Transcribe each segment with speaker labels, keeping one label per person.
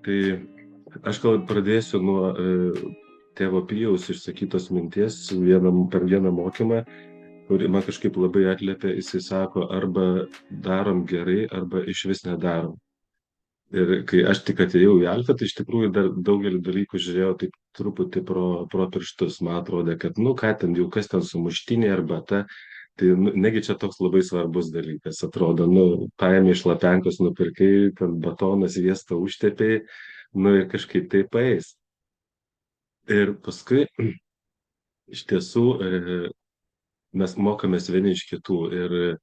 Speaker 1: Tai aš gal pradėsiu nuo tėvo Pijaus išsakytos minties per vieną mokymą, kuri man kažkaip labai atliepia. Jisai sako, arba darom gerai, arba išvis nedarom. Ir kai aš tik atėjau į Alfą, tai iš tikrųjų dar daugelį dalykų žiūrėjau taip truputį pro pirštus. Man atrodė, kad, nu ką ten, jau kas ten sumuštinė arba ta, tai negi čia toks labai svarbus dalykas. Atrodo, nu, paėmė iš lapenkos, nupirkai, ten batoną, sviestą užtepėjai, nu ir kažkaip tai paeis. Ir paskui iš tiesų mes mokomės vieni iš kitų. Ir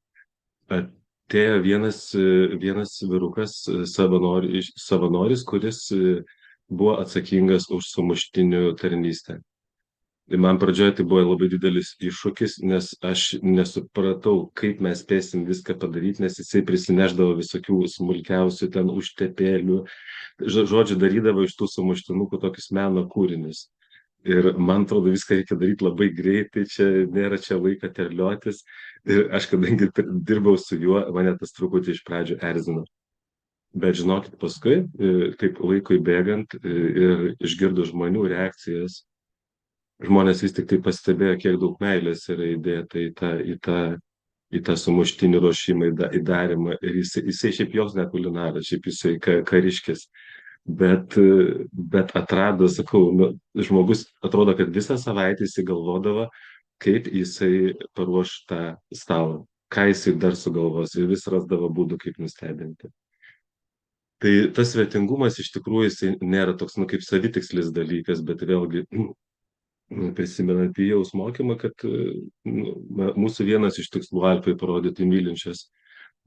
Speaker 1: atėjo vienas vyrukas, savanoris, kuris buvo atsakingas už sumuštinių tarnystę. Ir man pradžioje tai buvo labai didelis iššūkis, nes aš nesupratau, kaip mes spėsim viską padaryti, nes jisai prisineždavo visokių smulkiausių ten užtepėlių. Žodžiu, darydavo iš tų sumuštinukų tokius meno kūrinius. Ir man atrodo, viską reikia daryti labai greitai, čia nėra čia laiko terliotis. Ir aš, kadangi dirbau su juo, mane tas truputį iš pradžių erzino. Bet žinokit, paskui, taip laikui bėgant ir išgirdus žmonių reakcijas, žmonės vis tik tai pastebėjo, kiek daug meilės yra įdėta į tą sumuštinį ruošimą, į darymą. Ir jisai šiaip joks ne kulinaras, šiaip jisai kariškis. Bet atrado, sakau, nu, žmogus atrodo, kad visą savaitę jisai galvodavo, kaip jisai paruoš tą stalą, ką jisai dar sugalvos ir vis rasdavo būdų, kaip nustebinti. Tai tas svetingumas iš tikrųjų jisai nėra toks, nu, kaip savitikslis dalykas, bet vėlgi prisimenant Pijaus mokymą, kad nu, mūsų vienas iš tikslų Alpai parodyti mylinčias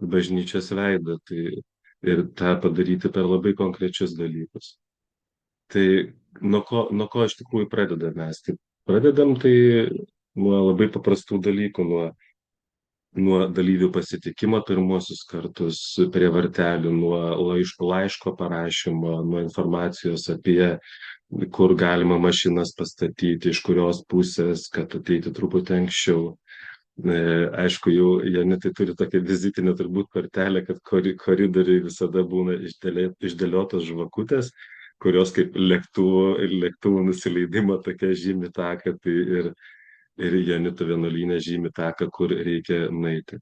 Speaker 1: bažnyčios veidą, tai ir tą padaryti per labai konkrečius dalykus. Tai nuo ko iš tikrųjų pradedam mes? Tai pradedam tai nuo labai paprastų dalykų, nuo dalyvių pasitikimo pirmuosius kartus prie vartelių, nuo laiško parašymo, nuo informacijos apie kur galima mašinas pastatyti, iš kurios pusės, kad ateiti truputį anksčiau. Aišku, jau Janitai turi tokią vizitinę turbūt kortelę, kad koridoriai visada būna išdėliotos žvakutės, kurios kaip lėktuvų nusileidimo tokia žymi taką, tai ir Janito vienuolynė žymi taką, kur reikia nueiti.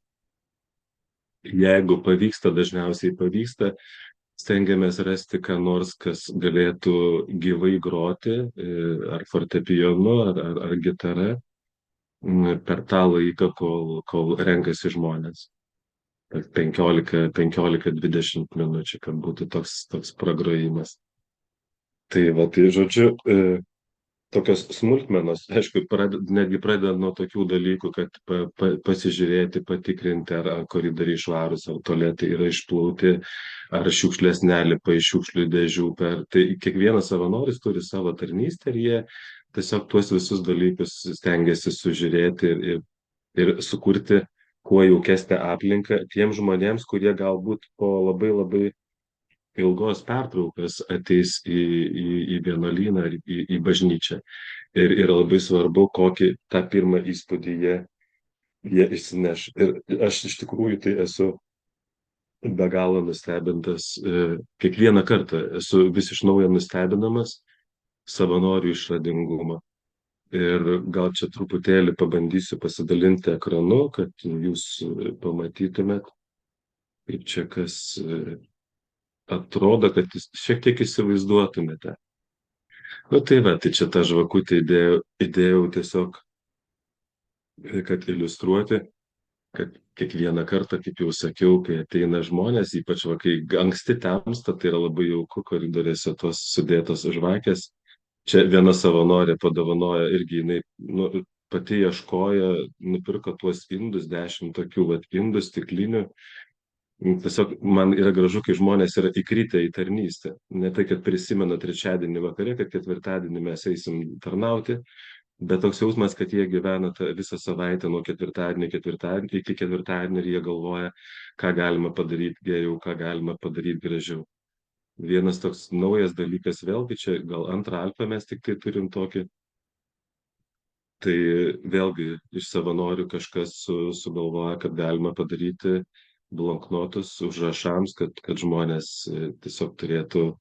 Speaker 1: Jeigu pavyksta, dažniausiai pavyksta, stengiamės rasti ką nors, kas galėtų gyvai groti, ar fortepijonu, ar gitara, per tą laiką, kol renkasi žmonės. 15-20 minučių, kad būtų toks pragrojimas. Tai va, tai žodžiu, tokios smulkmenos, aišku, netgi pradedant nuo tokių dalykų, kad pasižiūrėti, patikrinti, ar koridoriai švarūs, ar tualetai yra išplauti, ar šiukšlės nelipa iš šiukšlių dėžių. Tai kiekvienas savanoris turi savo tarnystę ir jie tiesiog tuos visus dalykus stengiasi sužiūrėti ir sukurti kuo jaukesnę aplinką tiems žmonėms, kurie galbūt po labai labai ilgos pertraukos ateis į vienuolyną ar į bažnyčią. Ir yra labai svarbu, kokį tą pirmą įspūdį jie išsineš. Ir aš iš tikrųjų tai esu be galo nustebintas. Kiekvieną kartą esu vis iš naujo nustebinamas savanorių išradingumo. Ir gal čia truputėlį pabandysiu pasidalinti ekranu, kad jūs pamatytumėt, kaip čia kas atrodo, kad šiek tiek įsivaizduotumėte. Nu tai va, tai čia tą žvakutę įdėjau tiesiog, kad iliustruoti, kad kiekvieną kartą, kaip jau sakiau, kai ateina žmonės, ypač kai anksti temsta, tai yra labai jauku koridoriuose tos sudėtos žvakės. Čia viena savanorė padovanojo irgi, jinai pati ieškojo, nupirko tuos indus, 10 tokių indų stiklinių. Tiesiog man yra gražu, kai žmonės yra įkritę į tarnystę. Ne tai, kad prisimena trečiadienį vakare, kad ketvirtadienį mes eisim tarnauti, bet toks jausmas, kad jie gyvena visą savaitę nuo ketvirtadienio iki ketvirtadienio ir jie galvoja, ką galima padaryti geriau, ką galima padaryti gražiau. Vienas toks naujas dalykas, vėlgi čia gal antrą Alfą mes tik tai turim tokį. Tai vėlgi iš savanorių kažkas sugalvoja, kad galima padaryti blanknotus užrašams, kad žmonės tiesiog turėtų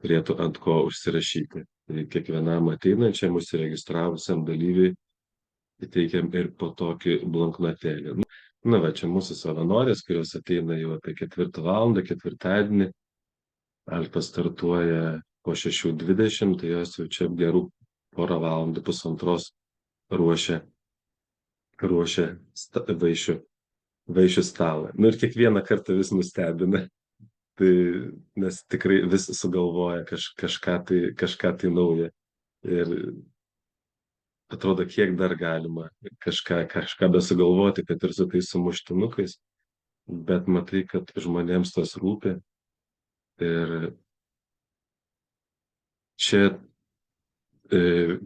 Speaker 1: turėtų ant ko užsirašyti. Tai kiekvienam ateinančiam užsiregistravusiam dalyviui įteikiam ir po tokį blanknotėlį. Na va, čia mūsų savanorės, kurios ateina jau apie 4 valandą, ketvirtadienį. Alfa startuoja po 6:20, tai jos jau čia gerų porą valandų, pusantros ruošia, ruošia vaišių stalą. Ir kiekvieną kartą vis nustebina. Tai nes tikrai vis sugalvoja kažką tai naują. Ir atrodo, kiek dar galima kažką besugalvoti, kad ir su tais sumuštinukais, bet matai, kad žmonėms tas rūpi. Ir čia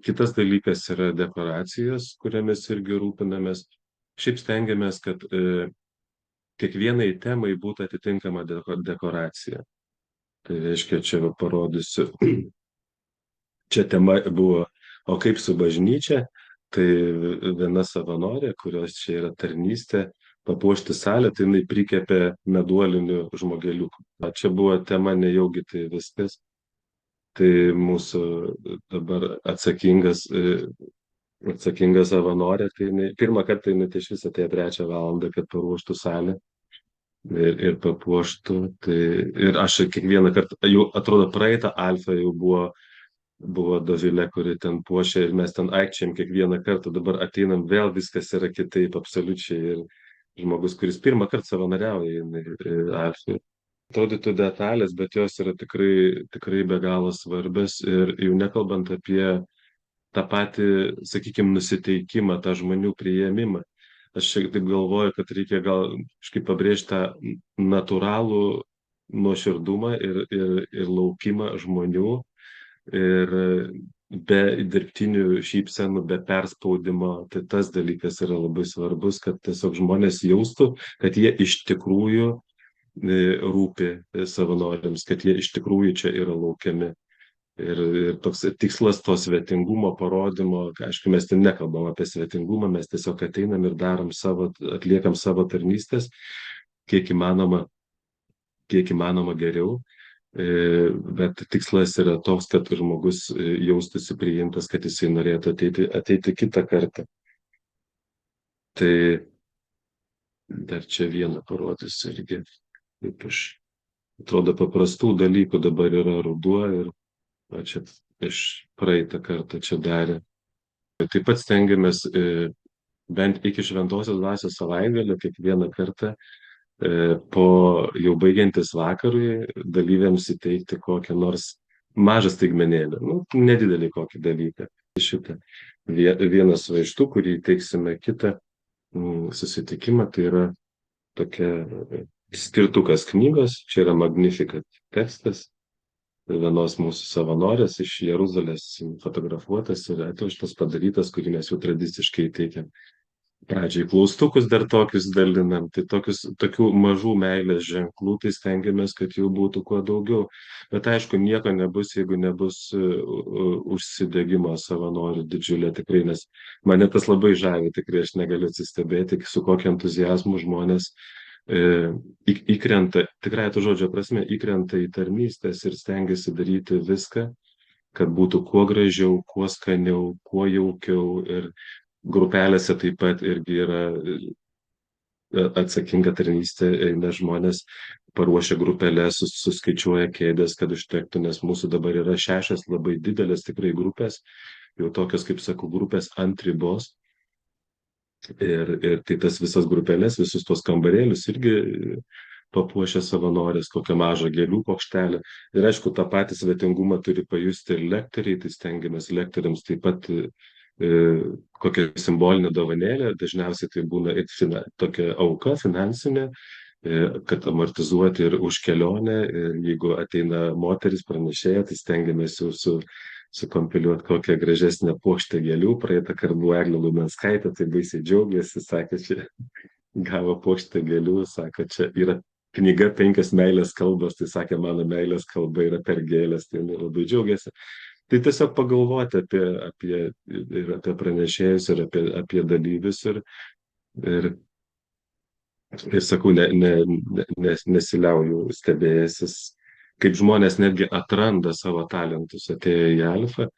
Speaker 1: kitas dalykas yra dekoracijos, kuriamis irgi rūpinamės. Šiaip stengiamės, kad kiekvienai temai būtų atitinkama dekoracija. Tai reiškia, čia parodysiu. Čia tema buvo, o kaip su bažnyčia, tai viena savanorė, kurios čia yra tarnystė, papuošti salę, tai jinai prikepė meduolinių žmogeliukų. Čia buvo tema nejaugi tai viskas. Tai mūsų dabar atsakinga savanorė, tai pirmą kartą jinai iš viso atėjo 3 valandą, kad paruoštų salę ir papuoštų. Tai, ir aš kiekvieną kartą, jau atrodo praeitą alfą jau buvo Dovilė, kuri ten puošė ir mes ten aikčiam kiekvieną kartą, dabar ateinam vėl viskas yra kitaip absoliučiai. Ir žmogus, kuris pirmą kartą savanoriauja alfai. Atrodytų detalės, bet jos yra tikrai be galo svarbios ir jau nekalbant apie tą patį, sakykime, nusiteikimą, tą žmonių priėmimą. Aš šiek tiek galvoju, kad reikia gal kažkaip pabrėžti tą natūralų nuoširdumą ir laukimą žmonių ir be dirbtinių šypsenų, be perspaudimo. Tai tas dalykas yra labai svarbus, kad tiesiog žmonės jaustų, kad jie iš tikrųjų rūpi savanoriams, kad jie iš tikrųjų čia yra laukiami. Ir toks tikslas to svetingumo parodymo, aišku, mes ten nekalbam apie svetingumą, mes tiesiog ateinam ir atliekam savo tarnystės, kiek įmanoma geriau. Bet tikslas yra toks, kad žmogus jaustųsi priimtas, kad jisai norėtų ateiti kitą kartą. Tai dar čia vieną parodysiu irgi. Kaip atrodo paprastų dalykų, dabar yra ruduo ir čia iš praeitą kartą čia darė. Taip pat stengiamės bent iki Šventosios Dvasios savaitgalio kiekvieną kartą po jau baigiantis vakarui dalyviams įteikti kokią nors mažą staigmenėlę, nedidelį kokį dalyką. Šitą vienas iš tų, kurį įteiksime kitą susitikimą, tai yra tokia skirtukas knygos, čia yra Magnificat tekstas, vienos mūsų savanorės iš Jeruzalės fotografuotas ir atvežtas padarytas, kurį mes jau tradiciškai teikiam. Pradžiai klaustukus dar tokius dalinam, tai tokių mažų meilės ženklų, tai stengiamės, kad jų būtų kuo daugiau. Bet aišku, nieko nebus, jeigu nebus užsidegimo savanorių didžiulė tikrai, nes mane tas labai žavi, tikrai aš negaliu atsistebėti, su kokiu entuzijazmu žmonės įkrenta, tikrai to žodžio prasme, įkrenta į tarnystės ir stengiasi daryti viską, kad būtų kuo gražiau, kuo skaniau, kuo jaukiau. Ir grupelėse taip pat irgi yra atsakinga tarnystė, nes žmonės paruošia grupelės, suskaičiuoja kėdės, kad užtektų, nes mūsų dabar yra 6 labai didelės tikrai grupės, jau tokios, kaip sakau, grupės ant ribos. Ir tai tas visas grupelės, visus tos kambarėlius irgi papuošia savanorės, kokią mažą gėlių plokštelę. Ir aišku, tą patį svetingumą turi pajusti ir lektoriai, tai stengiamės lektoriams taip pat kokią simbolinę dovanėlę, dažniausiai tai būna ir tokia auka finansinė, kad amortizuoti ir už kelionę. Ir jeigu ateina moteris pranešėja, tai stengiamės jau sukompiliuoti kokią gražesnę puokštę gėlių. Praeitą kartą buvo Eglė Lubenskaitė, tai baisiai džiaugiasi, sakė, čia gavo puokštę gėlių, sako, čia yra knyga 5 meilės kalbos, tai sakė, mano meilės kalba yra per gėlės, tai labai džiaugiasi. Tai tiesiog pagalvoti apie pranešėjus ir apie dalyvius ir sakau, nesiliauju stebėjęsis kaip žmonės netgi atranda savo talentus atėję į Alfą,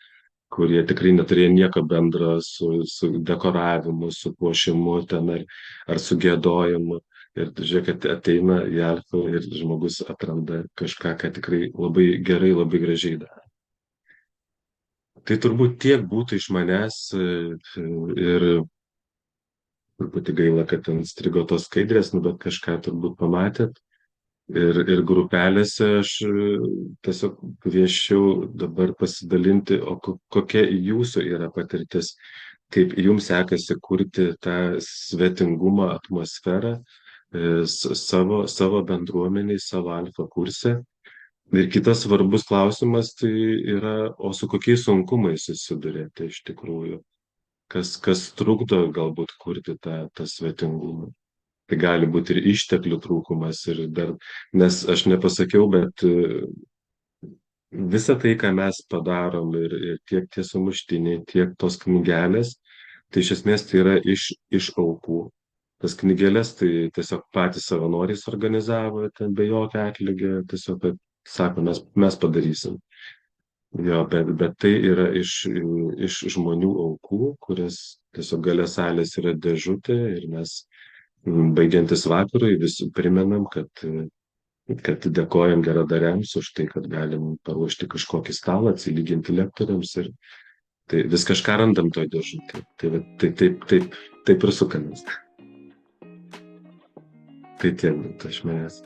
Speaker 1: kurie tikrai neturėjo nieko bendro su dekoravimu, su puošimu ten ar su gėdojimu. Ir žiūrėk, kad ateina į Alfą ir žmogus atranda kažką, ką tikrai labai gerai, labai gražiai daro. Tai turbūt tiek būtų iš manęs ir truputį gaila, kad ten strigo tos skaidrės, nu, bet kažką turbūt pamatėt. Ir grupelėse aš tiesiog kvieščiau dabar pasidalinti, o kokia jūsų yra patirtis, kaip jums sekasi kurti tą svetingumo atmosferą savo bendruomeniai, savo alfa kurse. Ir kitas svarbus klausimas tai yra, o su kokiais sunkumais susidurėte iš tikrųjų? Kas trukdo galbūt kurti tą svetingumą? Tai gali būti ir išteklių trūkumas, ir dar, nes aš nepasakiau, bet visa tai, ką mes padarom, ir tiek tie sumuštiniai, tiek tos knygelės, tai iš esmės tai yra iš aukų. Tas knygelės tai tiesiog patys savanoriai suorganizavo, ten be jokio atlygio, tiesiog kad sako, mes padarysim. Jo, bet tai yra iš žmonių aukų, kurias tiesiog gale salės yra dėžutė ir mes baigiantis vakarui vis primenam, kad dėkojam geradariams už tai, kad galim paruošti kažkokį stalą, atsilyginti lektoriams ir tai vis kažką randam toj dėžutėje. Tai taip ir sukamės. Tai tiek būtų iš manęs.